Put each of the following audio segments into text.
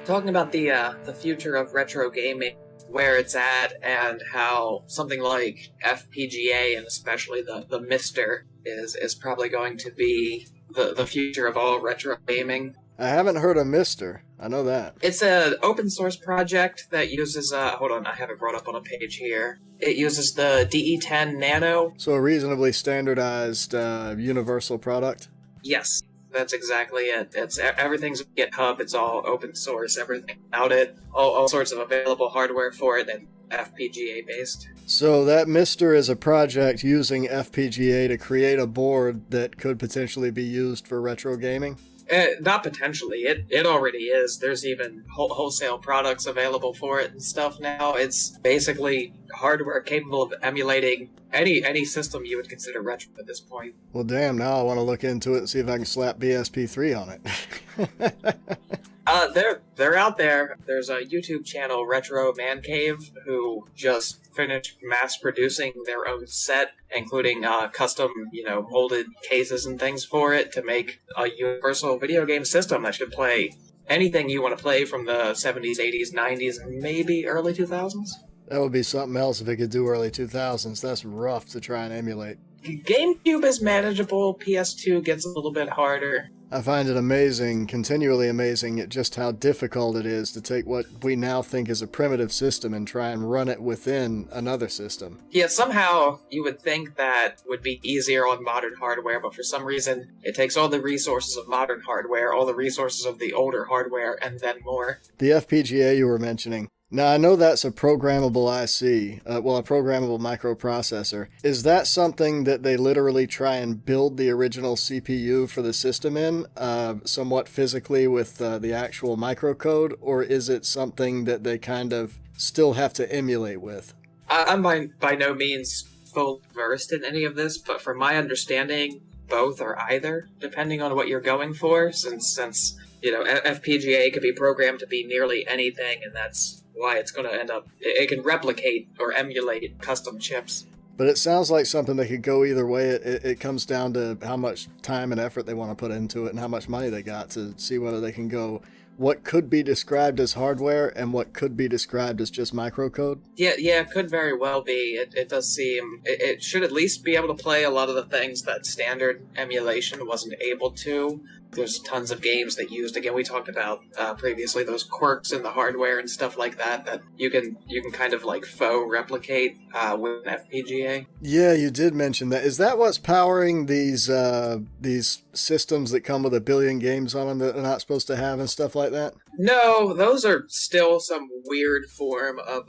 talking about the future of retro gaming, where it's at, and how something like FPGA and especially the Mister is probably going to be the future of all retro gaming. I haven't heard of Mister. I know that. It's an open source project that uses, hold on, I have it brought up on a page here. It uses the DE10 Nano. So a reasonably standardized universal product? Yes, that's exactly it. Everything's GitHub, it's all open source, everything about it, all sorts of available hardware for it, and FPGA based. So that Mister is a project using FPGA to create a board that could potentially be used for retro gaming? Not potentially. It already is. There's even wholesale products available for it and stuff now. It's basically hardware capable of emulating any system you would consider retro at this point. Well, damn, now I want to look into it and see if I can slap BSP3 on it. They're out there. There's a YouTube channel, Retro Man Cave, who just finished mass producing their own set, including custom, molded cases and things for it to make a universal video game system that should play anything you want to play from the 70s, 80s, 90s, and maybe early 2000s. That would be something else if it could do early 2000s. That's rough to try and emulate. GameCube is manageable. PS2 gets a little bit harder. I find it amazing, continually amazing, at just how difficult it is to take what we now think is a primitive system and try and run it within another system. Yeah, somehow you would think that would be easier on modern hardware, but for some reason it takes all the resources of modern hardware, all the resources of the older hardware, and then more. The FPGA you were mentioning. Now, I know that's a programmable IC, a programmable microprocessor. Is that something that they literally try and build the original CPU for the system in, somewhat physically with the actual microcode, or is it something that they kind of still have to emulate with? I'm by no means full versed in any of this, but from my understanding, both or either, depending on what you're going for, since FPGA could be programmed to be nearly anything, and that's why it's going to end up... It can replicate or emulate custom chips. But it sounds like something that could go either way. It comes down to how much time and effort they want to put into it and how much money they got to see whether they can go what could be described as hardware and what could be described as just microcode. Yeah, it could very well be. It does seem... It should at least be able to play a lot of the things that standard emulation wasn't able to. There's tons of games that used, again, we talked about previously, those quirks in the hardware and stuff like that you can kind of like faux replicate with an FPGA. Yeah, you did mention that. Is that what's powering these systems that come with a billion games on them that they're not supposed to have and stuff like that? No, those are still some weird form of,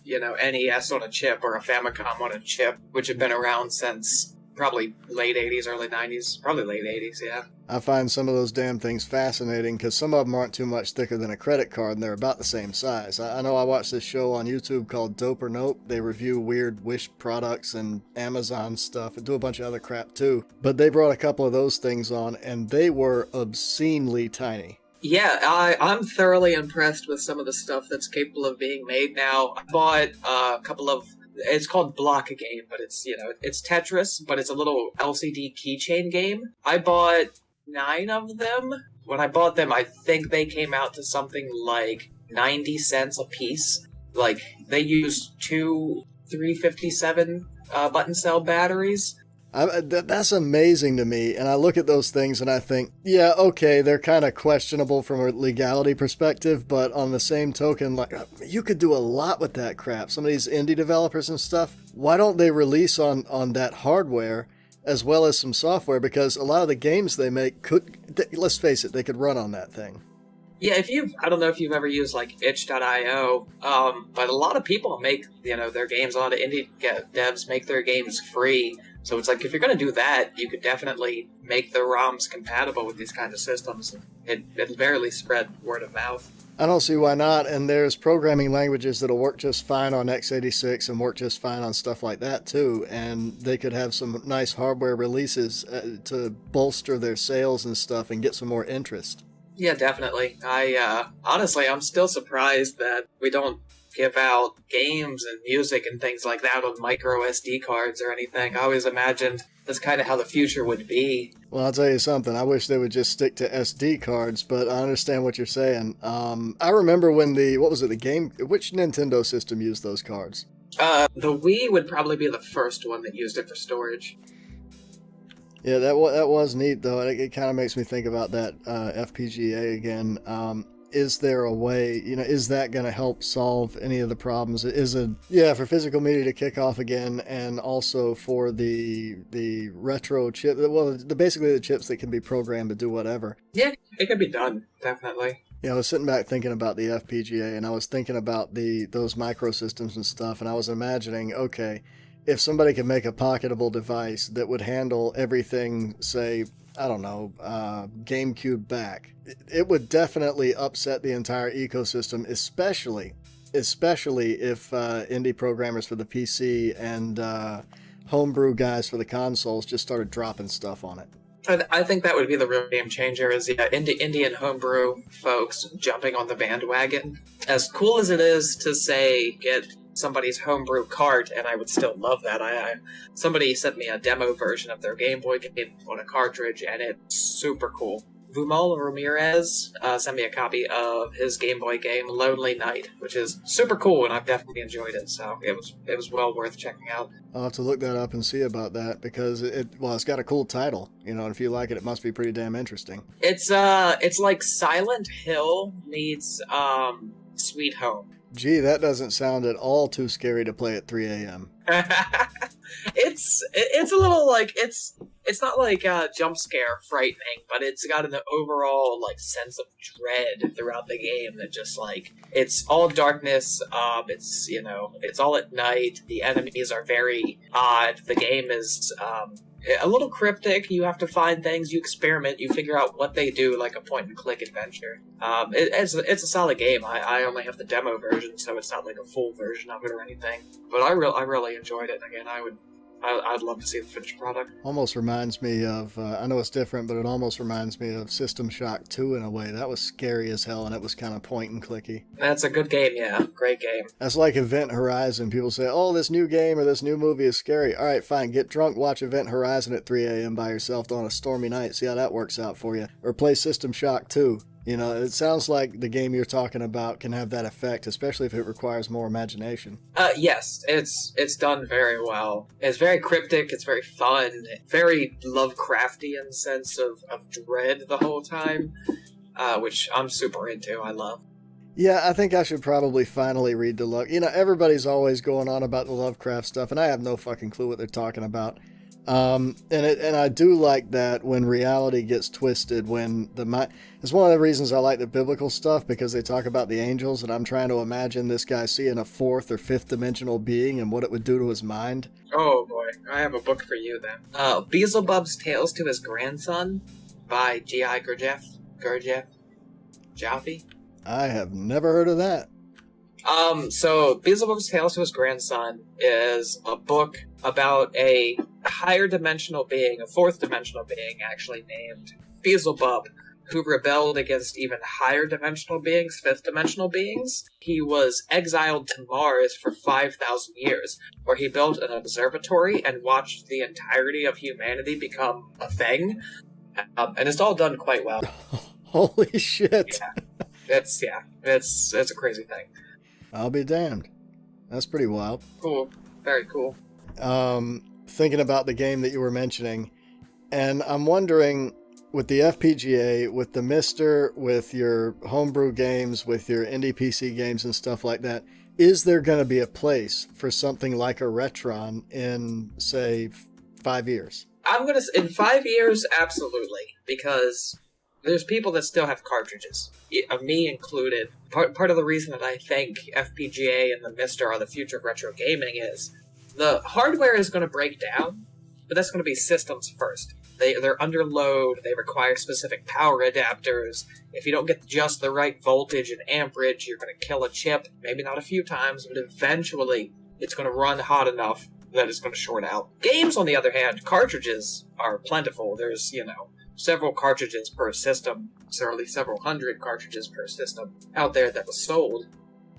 NES on a chip or a Famicom on a chip, which have been around since probably late 80s, early 90s. Probably late 80s, yeah. I find some of those damn things fascinating because some of them aren't too much thicker than a credit card and they're about the same size. I know I watched this show on YouTube called Dope or Nope. They review weird Wish products and Amazon stuff and do a bunch of other crap too. But they brought a couple of those things on and they were obscenely tiny. Yeah, I'm thoroughly impressed with some of the stuff that's capable of being made now. I bought a couple of... It's called Block Game, but it's Tetris, but it's a little LCD keychain game. I bought 9 of them. When I bought them, I think they came out to something like 90 cents a piece. Like, they use 2 357 button cell batteries. That's amazing to me, and I look at those things and I think, yeah, okay, they're kind of questionable from a legality perspective, but on the same token, like, you could do a lot with that crap. Some of these indie developers and stuff, why don't they release on that hardware as well as some software? Because a lot of the games they make let's face it, they could run on that thing. Yeah, I don't know if you've ever used like itch.io, but a lot of people make, their games, a lot of indie devs make their games free. So it's like, if you're going to do that, you could definitely make the ROMs compatible with these kinds of systems. It very least spread word of mouth. I don't see why not, and there's programming languages that'll work just fine on x86 and work just fine on stuff like that too, and they could have some nice hardware releases to bolster their sales and stuff and get some more interest. Yeah, definitely. Honestly, I'm still surprised that we don't give out games and music and things like that on micro SD cards or anything. I always imagined that's kind of how the future would be. Well, I'll tell you something. I wish they would just stick to SD cards, but I understand what you're saying. I remember when which Nintendo system used those cards? The Wii would probably be the first one that used it for storage. Yeah, that was neat, though. It kind of makes me think about that FPGA again. Is there a way, is that going to help solve any of the problems? For physical media to kick off again, and also for the retro chip, basically the chips that can be programmed to do whatever. Yeah, it can be done, definitely. Yeah, I was sitting back thinking about the FPGA, and I was thinking about those microsystems and stuff, and I was imagining, okay, if somebody could make a pocketable device that would handle everything, say, I don't know, GameCube back, it would definitely upset the entire ecosystem, especially if indie programmers for the PC and homebrew guys for the consoles just started dropping stuff on it. I think that would be the real game changer, is Indian homebrew folks jumping on the bandwagon. As cool as it is to, say, get somebody's homebrew cart, and I would still love that. Somebody sent me a demo version of their Game Boy game on a cartridge, and it's super cool. Vumal Ramirez sent me a copy of his Game Boy game, Lonely Night, which is super cool, and I've definitely enjoyed it, so it was well worth checking out. I'll have to look that up and see about that, because it's got a cool title, and if you like it, it must be pretty damn interesting. It's like Silent Hill meets Sweet Home. Gee, that doesn't sound at all too scary to play at 3 a.m. It's a little like it's not like jump scare frightening, but it's got an overall like sense of dread throughout the game that just like it's all darkness. It's all at night. The enemies are very odd. The game is a little cryptic. You have to find things, you experiment, you figure out what they do, like a point-and-click adventure. It's a solid game. I only have the demo version, so it's not like a full version of it or anything. But I really enjoyed it. Again, I'd love to see the finished product. Almost reminds me of, I know it's different, but it almost reminds me of System Shock 2 in a way. That was scary as hell, and it was kind of point-and-clicky. That's a good game, yeah. Great game. That's like Event Horizon. People say, oh, this new game or this new movie is scary. All right, fine. Get drunk, watch Event Horizon at 3 a.m. by yourself on a stormy night. See how that works out for you. Or play System Shock 2. It sounds like the game you're talking about can have that effect, especially if it requires more imagination. Yes, it's done very well. It's very cryptic, it's very fun, very Lovecraftian sense of dread the whole time, which I'm super into, I love. Yeah, I think I should probably finally read the everybody's always going on about the Lovecraft stuff, and I have no fucking clue what they're talking about. And I do like that when reality gets twisted, it's one of the reasons I like the biblical stuff, because they talk about the angels, and I'm trying to imagine this guy seeing a fourth or fifth dimensional being and what it would do to his mind. Oh boy, I have a book for you then. Beelzebub's Tales to His Grandson by G.I. Gurdjieff Jaffe. I have never heard of that. So Beelzebub's Tales to His Grandson is a book about a higher dimensional being, a fourth dimensional being actually, named Beelzebub, who rebelled against even higher dimensional beings, fifth dimensional beings. He was exiled to Mars for 5,000 years, where he built an observatory and watched the entirety of humanity become a thing. And it's all done quite well. Holy shit. Yeah. It's a crazy thing. I'll be damned. That's pretty wild. Cool. Very cool. Thinking about the game that you were mentioning, and I'm wondering, with the FPGA, with the Mister, with your homebrew games, with your indie PC games and stuff like that, is there going to be a place for something like a Retron in, say, 5 years? In 5 years, absolutely, because there's people that still have cartridges, me included. Part of the reason that I think FPGA and the Mister are the future of retro gaming is the hardware is going to break down, but that's going to be systems first. They're under load, they require specific power adapters. If you don't get just the right voltage and amperage, you're going to kill a chip, maybe not a few times, but eventually it's going to run hot enough that it's going to short out. Games, on the other hand, cartridges are plentiful. There's, several cartridges per system, certainly several hundred cartridges per system out there that was sold.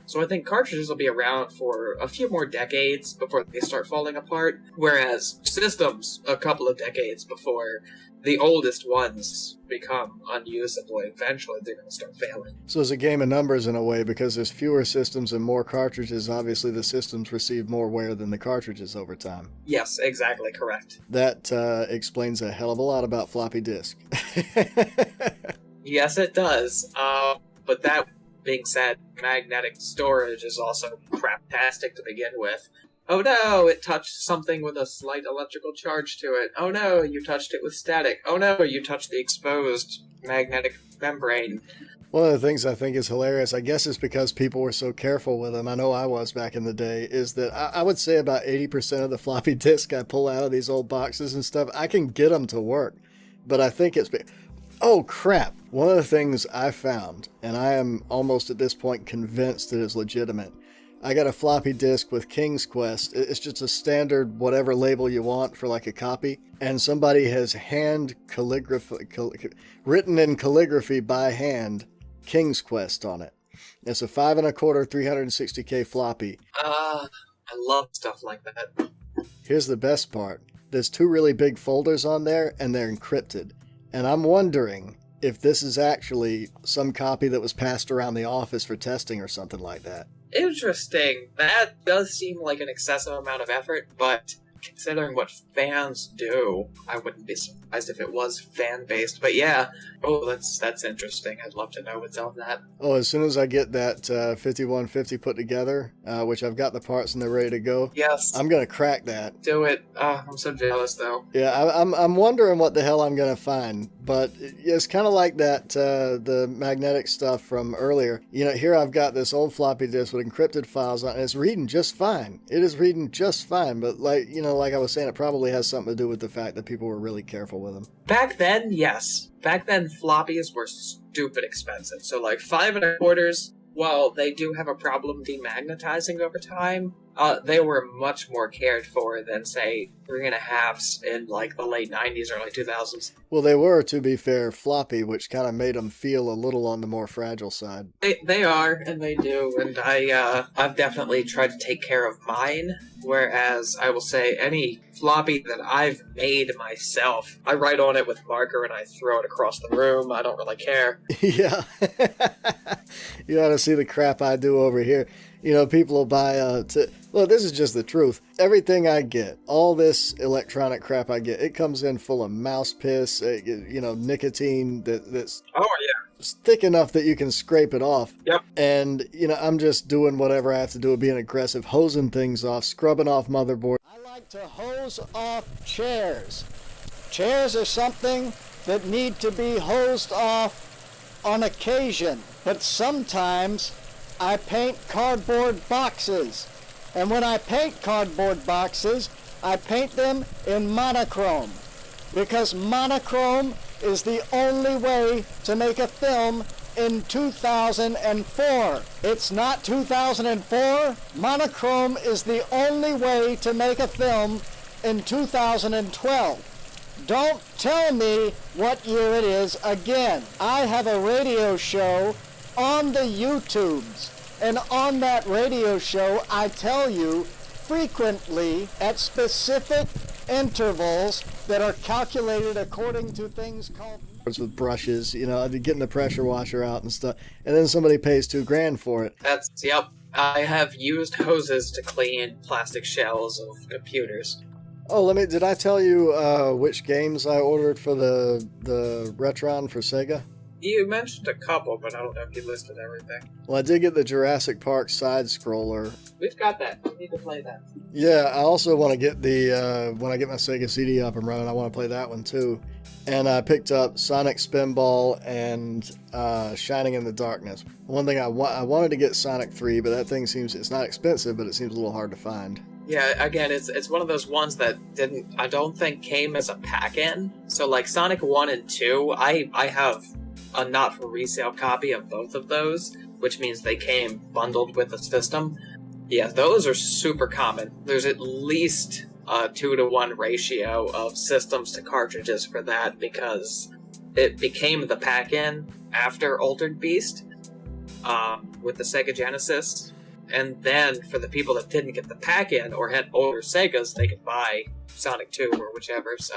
So I think cartridges will be around for a few more decades before they start falling apart, whereas systems a couple of decades before the oldest ones become unusable. Eventually they're going to start failing. So it's a game of numbers in a way, because there's fewer systems and more cartridges. Obviously, the systems receive more wear than the cartridges over time. Yes, exactly correct. That explains a hell of a lot about floppy disk. Yes, it does. But that being said, magnetic storage is also craptastic to begin with. Oh no, it touched something with a slight electrical charge to it. Oh no, you touched it with static. Oh no, you touched the exposed magnetic membrane. One of the things I think is hilarious, I guess it's because people were so careful with them, I know I was back in the day, is that I would say about 80% of the floppy disk I pull out of these old boxes and stuff, I can get them to work. But I think it's... Oh, crap. One of the things I found, and I am almost at this point convinced that it's legitimate, I got a floppy disk with King's Quest. It's just a standard whatever label you want for like a copy. And somebody has written in calligraphy by hand King's Quest on it. It's a 5 1/4 360K floppy. I love stuff like that. Here's the best part. There's 2 really big folders on there, and they're encrypted. And I'm wondering if this is actually some copy that was passed around the office for testing or something like that. Interesting. That does seem like an excessive amount of effort, but considering what fans do, I wouldn't be surprised if it was fan-based. But yeah, that's interesting. I'd love to know what's on that. Oh, as soon as I get that 5150 put together, which I've got the parts and they're ready to go, yes, I'm going to crack that. Do it. I'm so jealous, though. Yeah, I'm wondering what the hell I'm going to find, but it's kind of like that, the magnetic stuff from earlier. You know, here I've got this old floppy disk with encrypted files on it, and it's reading just fine. It is reading just fine, but like I was saying, it probably has something to do with the fact that people were really careful with them. Back then, yes. Back then, floppies were stupid expensive. So, like, 5 1/4, while they do have a problem demagnetizing over time, they were much more cared for than, say, 3 1/2s in, like, the late 90s, early 2000s. Well, they were, to be fair, floppy, which kind of made them feel a little on the more fragile side. They are, and they do, and I've definitely tried to take care of mine, whereas I will say any floppy that I've made myself, I write on it with marker and I throw it across the room. I don't really care. Yeah. You ought to see the crap I do over here. You know, people will buy, well, this is just the truth. Everything I get, all this electronic crap I get, it comes in full of mouse piss, nicotine that's thick enough that you can scrape it off. Yep. And, I'm just doing whatever I have to do, being aggressive, hosing things off, scrubbing off motherboard. I like to hose off chairs. Chairs are something that need to be hosed off on occasion, but sometimes I paint cardboard boxes. And when I paint cardboard boxes, I paint them in monochrome. Because monochrome is the only way to make a film in 2004. It's not 2004. Monochrome is the only way to make a film in 2012. Don't tell me what year it is again. I have a radio show on the YouTubes, and on that radio show I tell you frequently at specific intervals that are calculated according to things called with brushes, getting the pressure washer out and stuff, and then somebody pays $2,000 for it. Yep. I have used hoses to clean plastic shells of computers. Oh, did I tell you which games I ordered for the Retron for Sega? You mentioned a couple, but I don't know if you listed everything. Well, I did get the Jurassic Park side-scroller. We've got that. We need to play that. Yeah, I also want to get the, when I get my Sega CD up and running, I want to play that one too. And I picked up Sonic Spinball and Shining in the Darkness. One thing I wanted to get Sonic 3, but that thing it's not expensive, but it seems a little hard to find. Yeah, again, it's one of those ones that I don't think came as a pack-in. So like Sonic 1 and 2, I have a not-for-resale copy of both of those, which means they came bundled with the system. Yeah, those are super common. There's at least a 2-to-1 ratio of systems to cartridges for that, because it became the pack-in after Altered Beast with the Sega Genesis. and then for the people that didn't get the pack-in or had older Segas, they could buy Sonic 2 or whichever, so...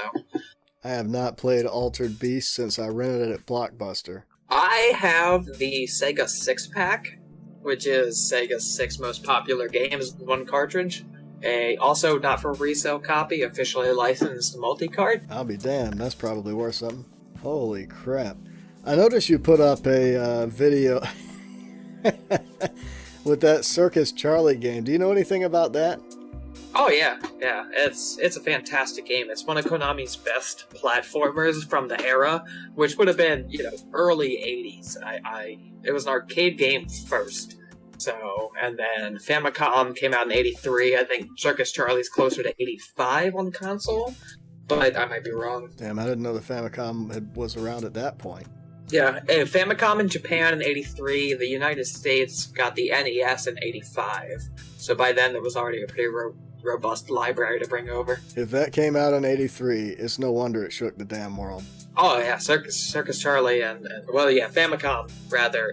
I have not played Altered Beast since I rented it at Blockbuster. I have the Sega 6-pack, which is Sega's 6 most popular games with one cartridge. A also not for resale copy, officially licensed multi-cart. I'll be damned, that's probably worth something. Holy crap. I noticed you put up a video with that Circus Charlie game. Do you know anything about that? Oh yeah. It's a fantastic game. It's one of Konami's best platformers from the era, which would have been, early 80s. It was an arcade game first. So, and then Famicom came out in 83. I think Circus Charlie's closer to 85 on console, but I might be wrong. Damn, I didn't know the Famicom was around at that point. Yeah, Famicom in Japan in 83, the United States got the NES in 85. So by then there was already a pretty robust library to bring over. If that came out in 83, it's no wonder it shook the damn world. Oh yeah, Circus Charlie and Famicom rather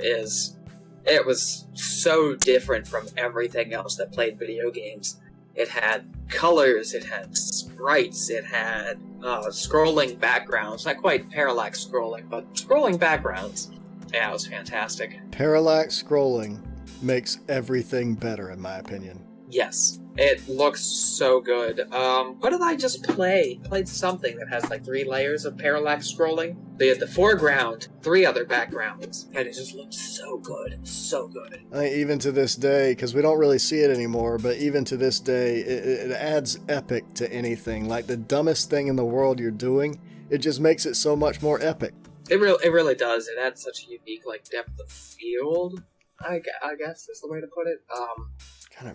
it was so different from everything else that played video games. It had colors, it had sprites, it had scrolling backgrounds. Not quite parallax scrolling, but scrolling backgrounds. Yeah, it was fantastic. Parallax scrolling makes everything better, in my opinion. Yes, it looks so good. What did I just play? Played something that has like 3 layers of parallax scrolling. The foreground, 3 other backgrounds, and it just looks so good, so good. I think even to this day, because we don't really see it anymore, but even to this day, it adds epic to anything. Like the dumbest thing in the world you're doing, it just makes it so much more epic. It really does. It adds such a unique depth of field, I guess is the way to put it.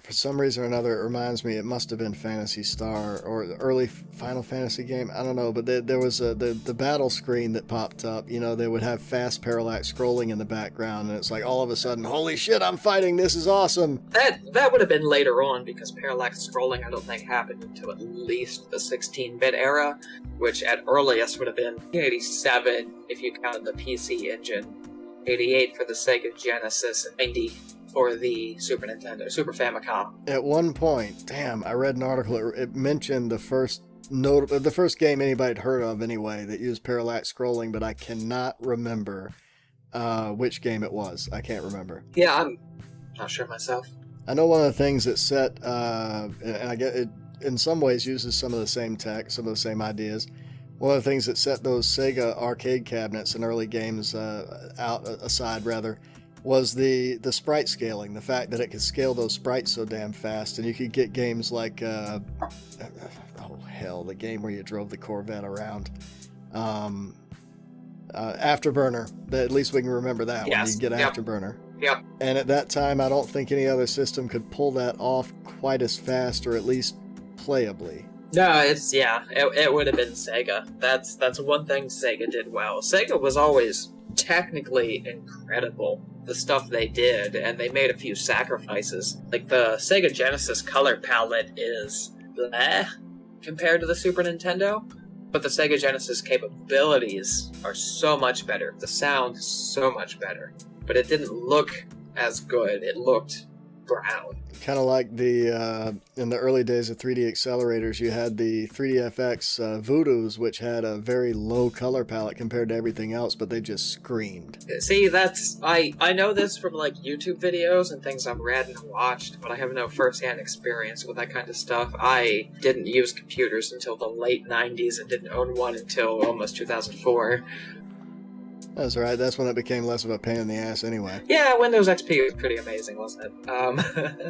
For some reason or another, it reminds me, it must have been Phantasy Star or the early Final Fantasy game. I don't know, but there was the battle screen that popped up. They would have fast parallax scrolling in the background, and it's like all of a sudden, holy shit, I'm fighting, this is awesome. That would have been later on, because parallax scrolling I don't think happened until at least the 16-bit era, which at earliest would have been 87 if you counted the PC engine, 88 for the Sega Genesis, and 90 for the Super Famicom. At one point, damn, I read an article, it mentioned the first game anybody had heard of anyway that used parallax scrolling, but I cannot remember which game it was. I can't remember. Yeah, I'm not sure myself. I know one of the things that set, and I get it, in some ways uses some of the same tech, some of the same ideas. One of the things that set those Sega arcade cabinets and early games aside, was the sprite scaling. The fact that it could scale those sprites so damn fast, and you could get games like the game where you drove the Corvette around, Afterburner. At least we can remember that one. You can get Afterburner. Yep. And at that time, I don't think any other system could pull that off quite as fast, or at least playably. No, it would have been Sega. That's one thing Sega did well. Sega was always technically incredible, the stuff they did, and they made a few sacrifices. Like the Sega Genesis color palette is bleh compared to the Super Nintendo, but the Sega Genesis capabilities are so much better. The sound is so much better, but it didn't look as good. It looked brown. Kind of like in the early days of 3D accelerators, you had the 3DFX Voodoos, which had a very low color palette compared to everything else, but they just screamed. See, I know this from YouTube videos and things I've read and watched, but I have no first-hand experience with that kind of stuff. I didn't use computers until the late 90s and didn't own one until almost 2004. That's all right. That's when it became less of a pain in the ass anyway. Yeah, Windows XP was pretty amazing, wasn't it?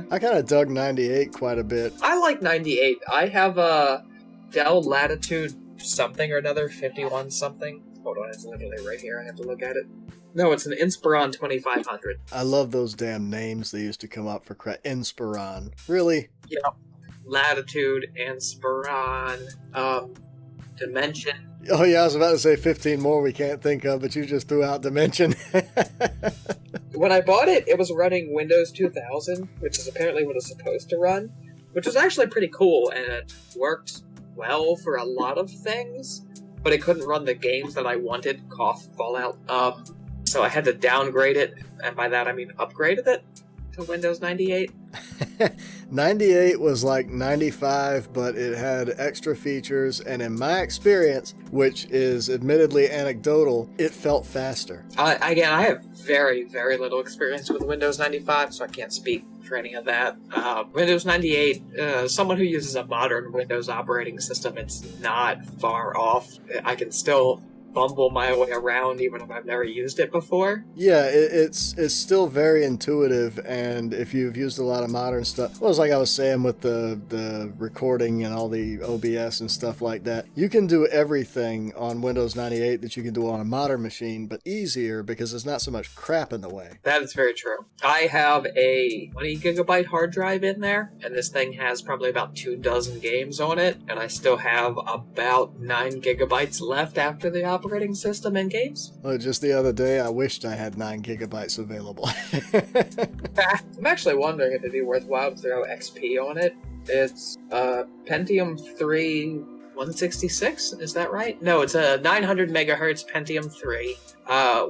I kind of dug 98 quite a bit. I like 98. I have a Dell Latitude something or another, 51 something. Hold on, it's literally right here. I have to look at it. No, it's an Inspiron 2500. I love those damn names they used to come up for Inspiron. Really? Yeah. Latitude, Inspiron, Dimension. Oh yeah, I was about to say 15 more we can't think of, but you just threw out Dimension. When I bought it, it was running Windows 2000, which is apparently what it's supposed to run, which was actually pretty cool, and it worked well for a lot of things, but it couldn't run the games that I wanted, cough, Fallout. So I had to downgrade it, and by that I mean upgraded it, to Windows 98? 98 was like 95, but it had extra features, and in my experience, which is admittedly anecdotal, it felt faster. Again, I have very, very little experience with Windows 95, so I can't speak for any of that. Windows 98, someone who uses a modern Windows operating system, it's not far off. I can still bumble my way around even if I've never used it before. Yeah, it's still very intuitive, and if you've used a lot of modern stuff, well, it's like I was saying with the recording and all the OBS and stuff like that, you can do everything on Windows 98 that you can do on a modern machine, but easier because there's not so much crap in the way. That is very true. I have a 20 gigabyte hard drive in there, and this thing has probably about 24 games on it, and I still have about 9 gigabytes left after the operating system and games. Well, just the other day, I wished I had 9 gigabytes available. I'm actually wondering if it'd be worthwhile to throw XP on it. It's Pentium 3 166, is that right? No, it's a 900 megahertz Pentium 3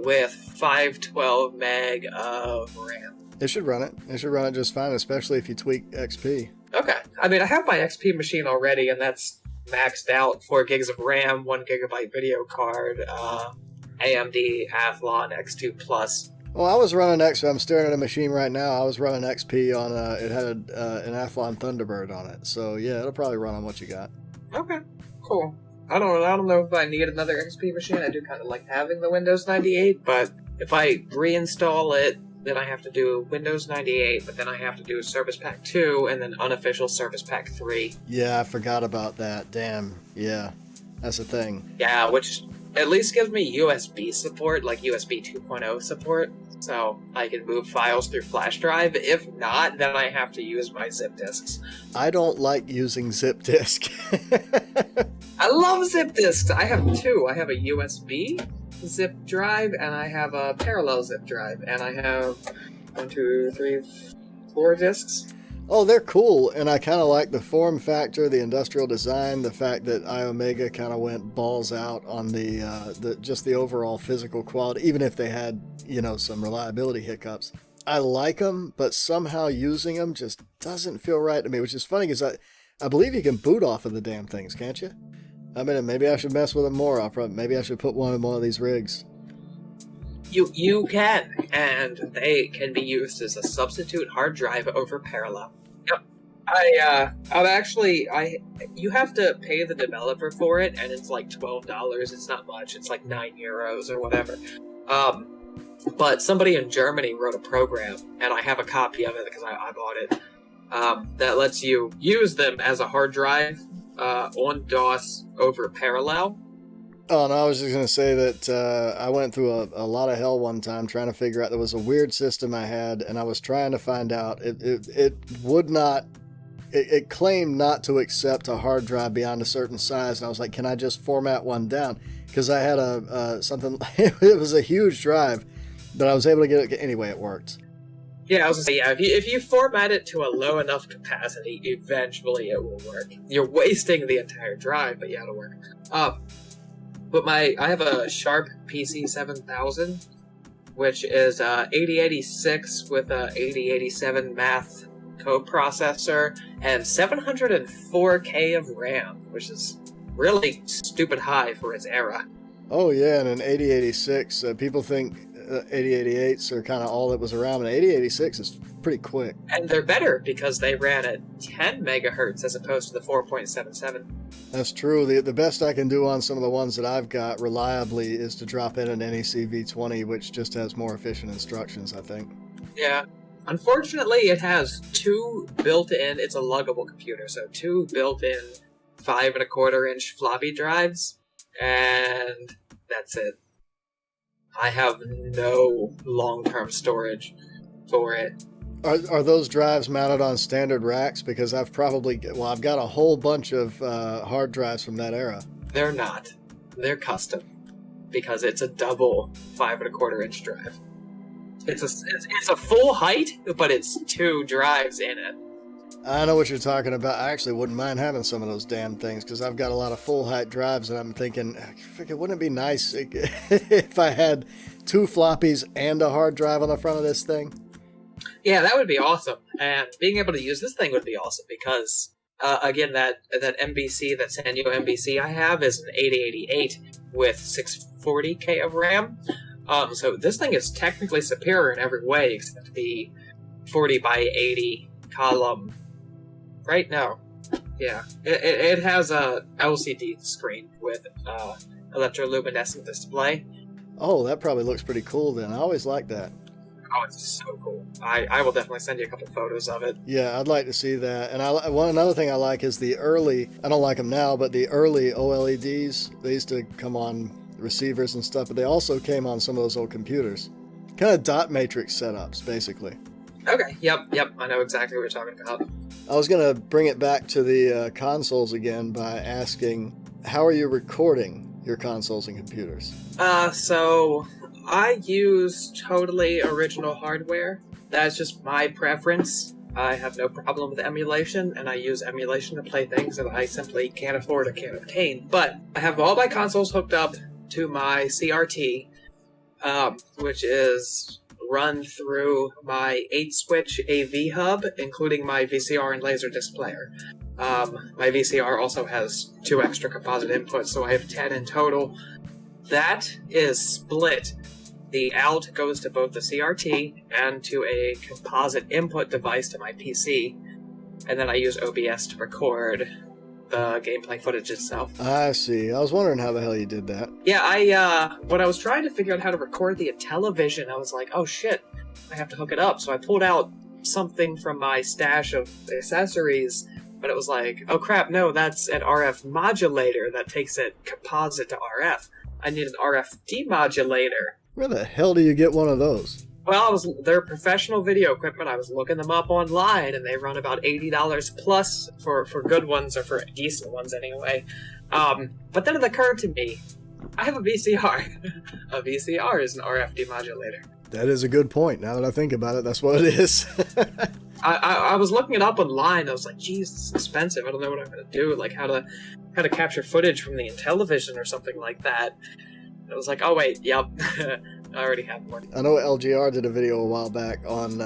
with 512 meg of RAM. It should run it. It should run it just fine, especially if you tweak XP. Okay. I mean, I have my XP machine already, and that's maxed out. 4 gigs of RAM, 1 gigabyte video card, AMD Athlon X2 Plus. Well, I was running I'm staring at a machine right now. I was running XP on it had an Athlon Thunderbird on it. So yeah, it'll probably run on what you got. Okay, cool. I don't know if I need another XP machine. I do kind of like having the Windows 98, but if I reinstall it, then I have to do Windows 98, but then I have to do Service Pack 2 and then unofficial Service Pack 3. Yeah, I forgot about that. Damn. Yeah, that's the thing. Yeah, which at least gives me USB support, like USB 2.0 support, so I can move files through flash drive. If not, then I have to use my zip disks. I don't like using zip disk. I love zip disks. I have 2. I have a USB zip drive, and I have a parallel zip drive, and I have 1, 2, 3, 4 disks. Oh, they're cool, and I kind of like the form factor, the industrial design, the fact that iOmega kind of went balls out on the just the overall physical quality, even if they had, some reliability hiccups. I like them, but somehow using them just doesn't feel right to me, which is funny because I believe you can boot off of the damn things, can't you? I mean, maybe I should mess with them more. Maybe I should put one in one of these rigs. You can, and they can be used as a substitute hard drive over parallel. Yep. You have to pay the developer for it, and it's like $12. It's not much. It's like €9 or whatever. But somebody in Germany wrote a program, and I have a copy of it because I bought it, that lets you use them as a hard drive on DOS over parallel. Oh, no, I was just going to say that I went through a lot of hell one time trying to figure out, there was a weird system I had, and I was trying to find out. It would not, it claimed not to accept a hard drive beyond a certain size, and I was like, can I just format one down? Because I had something, it was a huge drive, but I was able to get it, anyway, it worked. Yeah, I was gonna say, yeah, if you format it to a low enough capacity, eventually it will work. You're wasting the entire drive, but yeah, it'll work. But I have a Sharp PC 7000, which is 8086 with a 8087 math coprocessor and 704K of RAM, which is really stupid high for its era. Oh yeah, and an 8086, people think 8088s are kind of all that was around, but 8086 is pretty quick. And they're better because they ran at 10 megahertz as opposed to the 4.77. That's true. The best I can do on some of the ones that I've got reliably is to drop in an NEC V20, which just has more efficient instructions, I think. Yeah. Unfortunately, it has 2 built-in, it's a luggable computer, so 2 built-in 5.25-inch floppy drives, and that's it. I have no long-term storage for it. Are those drives mounted on standard racks? Because I've got a whole bunch of hard drives from that era. They're not. They're custom because it's a double 5.25-inch drive. It's a full height, but it's 2 drives in it. I know what you're talking about. I actually wouldn't mind having some of those damn things because I've got a lot of full height drives, and I'm thinking, wouldn't it be nice if I had 2 floppies and a hard drive on the front of this thing? Yeah, that would be awesome. And being able to use this thing would be awesome because, again, that MBC, that Sanyo MBC I have is an 8088 with 640K of RAM. So this thing is technically superior in every way except the 40 by 80 column. Right? No. Yeah. It has a LCD screen with electroluminescent display. Oh, that probably looks pretty cool then. I always like that. Oh, it's so cool. I will definitely send you a couple photos of it. Yeah, I'd like to see that. And another thing I like is the early, I don't like them now, but the early OLEDs, they used to come on receivers and stuff, but they also came on some of those old computers. Kind of dot matrix setups, basically. Okay, yep, I know exactly what you're talking about. I was going to bring it back to the consoles again by asking, how are you recording your consoles and computers? So I use totally original hardware. That's just my preference. I have no problem with emulation, and I use emulation to play things that I simply can't afford or can't obtain. But I have all my consoles hooked up to my CRT, which is run through my 8-switch AV hub, including my VCR and Laserdisc player. My VCR also has 2 extra composite inputs, so I have 10 in total. That is split. The out goes to both the CRT and to a composite input device to my PC, and then I use OBS to record the gameplay footage itself. I see. I was wondering how the hell you did that. Yeah, when I was trying to figure out how to record the Intellivision, I was like, oh shit, I have to hook it up. So I pulled out something from my stash of accessories, but it was like, oh crap, no, that's an RF modulator that takes it composite to RF. I need an RF demodulator. Where the hell do you get one of those? Well, they're professional video equipment. I was looking them up online, and they run about $80 plus for good ones, or for decent ones anyway. But then it occurred to me, I have a VCR. A VCR is an RF demodulator. That is a good point. Now that I think about it, that's what it is. I was looking it up online. I was like, geez, this is expensive. I don't know what I'm going to do. Like how to capture footage from the Intellivision or something like that. And I was like, oh wait, yep. I already have one. I know LGR did a video a while back on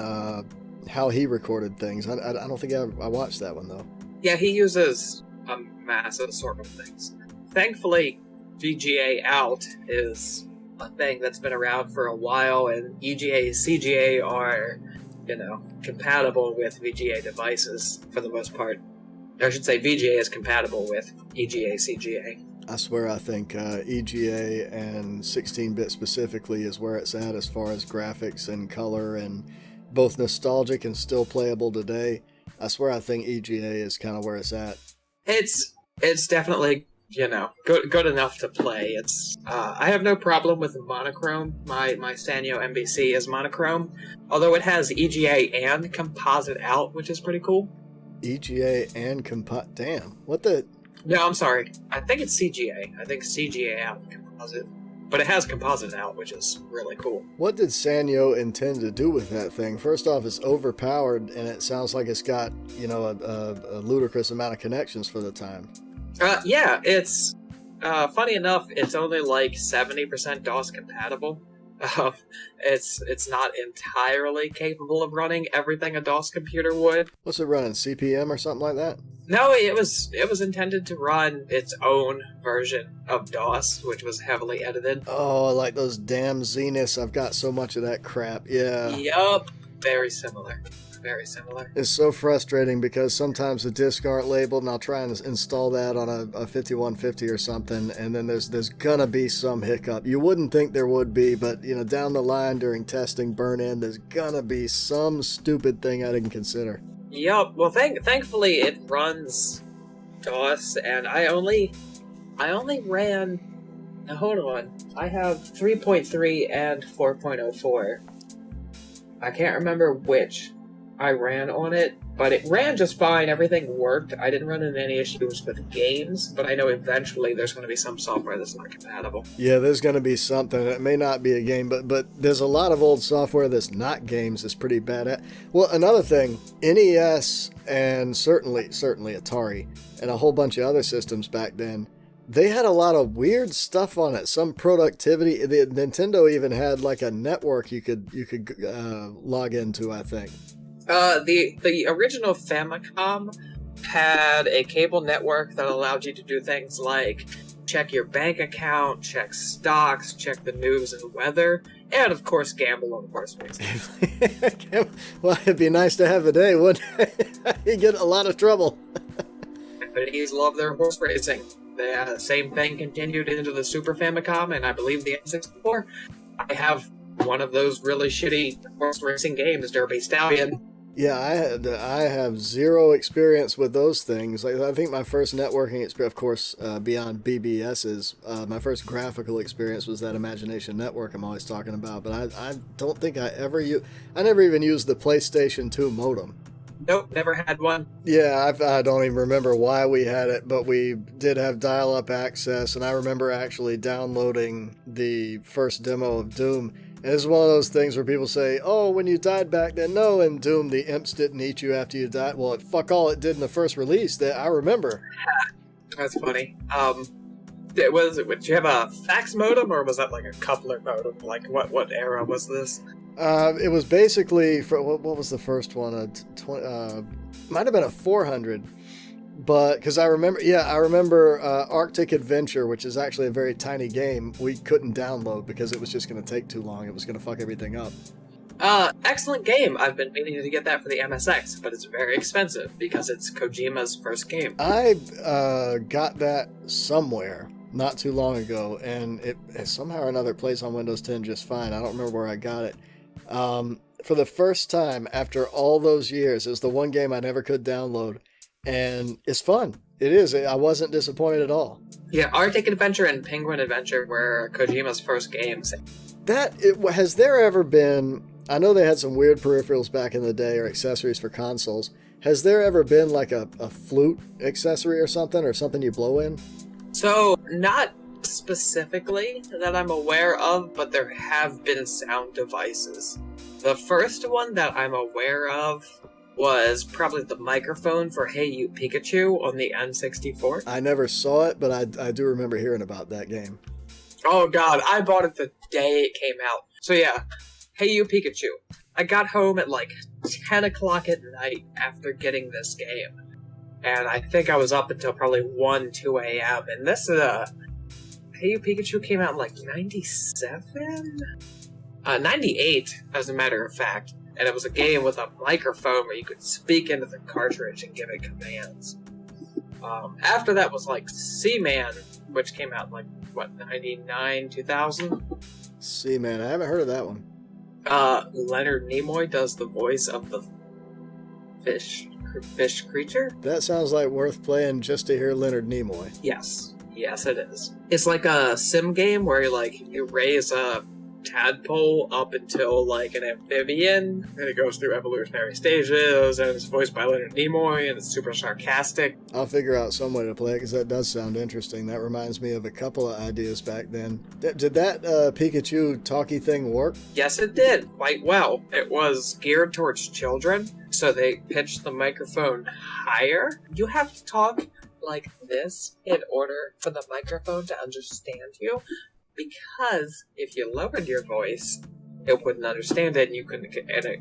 how he recorded things. I don't think I watched that one, though. Yeah, he uses a massive assortment of things. Thankfully, VGA out is a thing that's been around for a while, and EGA and CGA are, compatible with VGA devices for the most part. I should say VGA is compatible with EGA, CGA. I swear I think EGA and 16-bit specifically is where it's at as far as graphics and color and both nostalgic and still playable today. I swear I think EGA is kind of where it's at. It's definitely, good enough to play. I have no problem with monochrome. My Sanyo MBC is monochrome, although it has EGA and composite out, which is pretty cool. EGA and damn, what the... No, I'm sorry. I think it's CGA. I think CGA out and composite. But it has composite out, which is really cool. What did Sanyo intend to do with that thing? First off, it's overpowered, and it sounds like it's got, a ludicrous amount of connections for the time. Yeah, it's... funny enough, it's only like 70% DOS compatible. It's not entirely capable of running everything a DOS computer would. What's it running, CP/M or something like that? No, it was intended to run its own version of DOS, which was heavily edited. Oh, like those damn Zeniths. I've got so much of that crap. Yeah. Yup. Very similar. Very similar. It's so frustrating because sometimes the discs aren't labeled, and I'll try and install that on a 5150 or something, and then there's gonna be some hiccup. You wouldn't think there would be, but down the line during testing, burn-in, there's gonna be some stupid thing I didn't consider. Yup. Well, thankfully it runs DOS, and I only ran. Now hold on. I have 3.3 and 4.04. I can't remember which I ran on it, but it ran just fine. Everything worked. I didn't run into any issues with games, but I know eventually there's going to be some software that's not compatible. Yeah, there's going to be something. It may not be a game, but there's a lot of old software that's not games that's pretty bad at. Well, another thing, NES and certainly Atari and a whole bunch of other systems back then, They had a lot of weird stuff on it. Some productivity. The Nintendo even had like a network you could log into, I think. The original Famicom had a cable network that allowed you to do things like check your bank account, check stocks, check the news and weather, and of course gamble on horse racing. Well, it'd be nice to have a day, wouldn't it? You get a lot of trouble. Japanese love their horse racing. The same thing continued into the Super Famicom, and I believe the N64. I have one of those really shitty horse racing games, Derby Stallion. Yeah, I have zero experience with those things. Like, I think my first networking experience, of course, beyond BBS's, my first graphical experience was that Imagination Network I'm always talking about. But I don't think I never even used the PlayStation 2 modem. Nope, never had one. Yeah, I don't even remember why we had it, but we did have dial-up access, and I remember actually downloading the first demo of Doom. And it's one of those things where people say, oh, when you died back then, no, in Doom, the imps didn't eat you after you died. Well, fuck all it did in the first release, that I remember. That's funny. Did you have a fax modem, or was that like a coupler modem? Like, what era was this? It was basically, what was the first one? Might have been a 400. But, because I remember Arctic Adventure, which is actually a very tiny game, we couldn't download because it was just going to take too long. It was going to fuck everything up. Excellent game. I've been meaning to get that for the MSX, but it's very expensive because it's Kojima's first game. I got that somewhere not too long ago, and it somehow or another plays on Windows 10 just fine. I don't remember where I got it. For the first time after all those years, it was the one game I never could download. And it's fun. It is. I wasn't disappointed at all. Yeah, Arctic Adventure and Penguin Adventure were Kojima's first games. Has there ever been... I know they had some weird peripherals back in the day, or accessories for consoles. Has there ever been like a flute accessory or something you blow in? So, not specifically that I'm aware of, but there have been sound devices. The first one that I'm aware of was probably the microphone for Hey You Pikachu on the N64. I never saw it, but I do remember hearing about that game. Oh god, I bought it the day it came out. So yeah, Hey You Pikachu. I got home at like 10 o'clock at night after getting this game. And I think I was up until probably 1, 2 a.m. And this, Hey You Pikachu came out in like 97? 98, as a matter of fact. And it was a game with a microphone where you could speak into the cartridge and give it commands. After that was like Seaman, which came out in like, 99, 2000? Seaman, I haven't heard of that one. Leonard Nimoy does the voice of the fish creature? That sounds like worth playing just to hear Leonard Nimoy. Yes, it is. It's like a sim game where you raise a tadpole up until like an amphibian, and it goes through evolutionary stages, and it's voiced by Leonard Nimoy, and it's super sarcastic. I'll figure out some way to play it, because that does sound interesting. That reminds me of a couple of ideas back then. Did that Pikachu talkie thing work? Yes, it did, quite well. It was geared towards children, so they pitched the microphone higher. You have to talk like this in order for the microphone to understand you. Because if you lowered your voice, it wouldn't understand it and you couldn't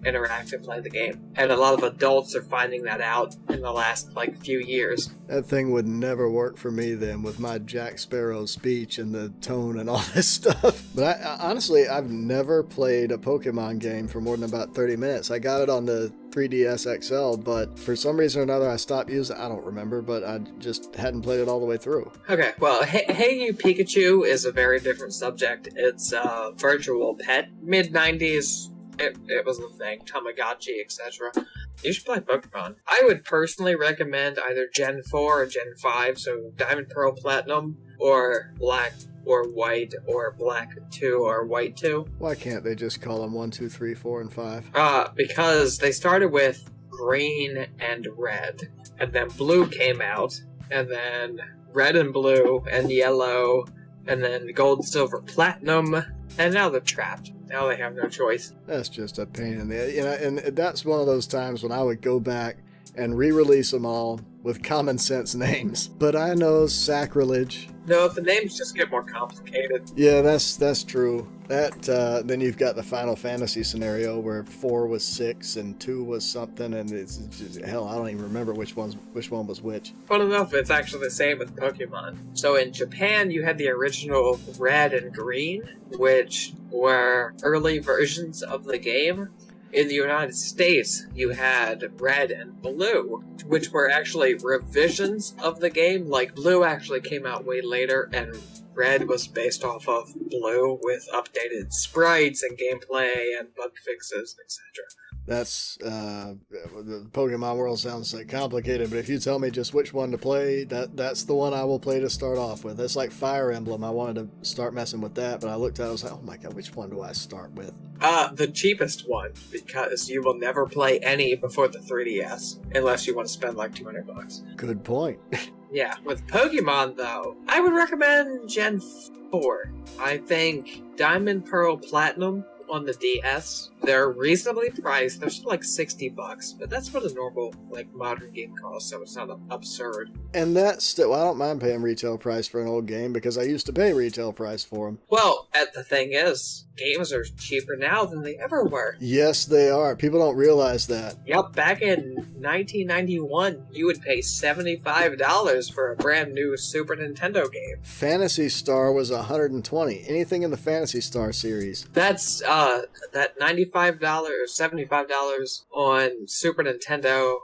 interact and play the game. And a lot of adults are finding that out in the last, few years. That thing would never work for me then, with my Jack Sparrow speech and the tone and all this stuff. But honestly, I've never played a Pokemon game for more than about 30 minutes. I got it on the 3DS XL, but for some reason or another I stopped using it. I don't remember, but I just hadn't played it all the way through. Okay, well, Hey You Pikachu is a very different subject. It's a virtual pet. Mid-90s, it was the thing. Tamagotchi, etc. You should play Pokemon. I would personally recommend either Gen 4 or Gen 5, so Diamond, Pearl, Platinum, or Black or White, or Black 2 or White 2. Why can't they just call them 1, 2, 3, 4, and 5? Because they started with Green and Red, and then Blue came out, and then Red and Blue, and Yellow, and then Gold, Silver, Platinum, and now they're trapped. Now they have no choice. That's just a pain in the... and that's one of those times when I would go back and re-release them all with common sense names. But I know sacrilege. No, if the names just get more complicated. Yeah, that's true. Then you've got the Final Fantasy scenario where 4 was 6 and 2 was something, and it's just, hell, I don't even remember which one was which. Fun enough, it's actually the same with Pokemon. So in Japan, you had the original Red and Green, which were early versions of the game. In the United States, you had Red and Blue, which were actually revisions of the game. Like, Blue actually came out way later, and Red was based off of Blue with updated sprites and gameplay and bug fixes, etc. That's the Pokemon world sounds like complicated, but if you tell me just which one to play, that's the one I will play to start off with. It's like Fire Emblem. I wanted to start messing with that, but I looked at it, I was like, oh my god, which one do I start with? The cheapest one, because you will never play any before the 3DS, unless you want to spend like $200. Good point. Yeah, with Pokemon, though, I would recommend Gen 4. I think Diamond, Pearl, Platinum on the DS, they're reasonably priced. They're still like $60, but that's what a normal, like, modern game costs, so it's not absurd. And that's still, I don't mind paying retail price for an old game because I used to pay retail price for them. Well, the thing is, games are cheaper now than they ever were. Yes, they are. People don't realize that. Yep, back in 1991, you would pay $75 for a brand new Super Nintendo game. Phantasy Star was $120. Anything in the Phantasy Star series. That's that $95 or $75 on Super Nintendo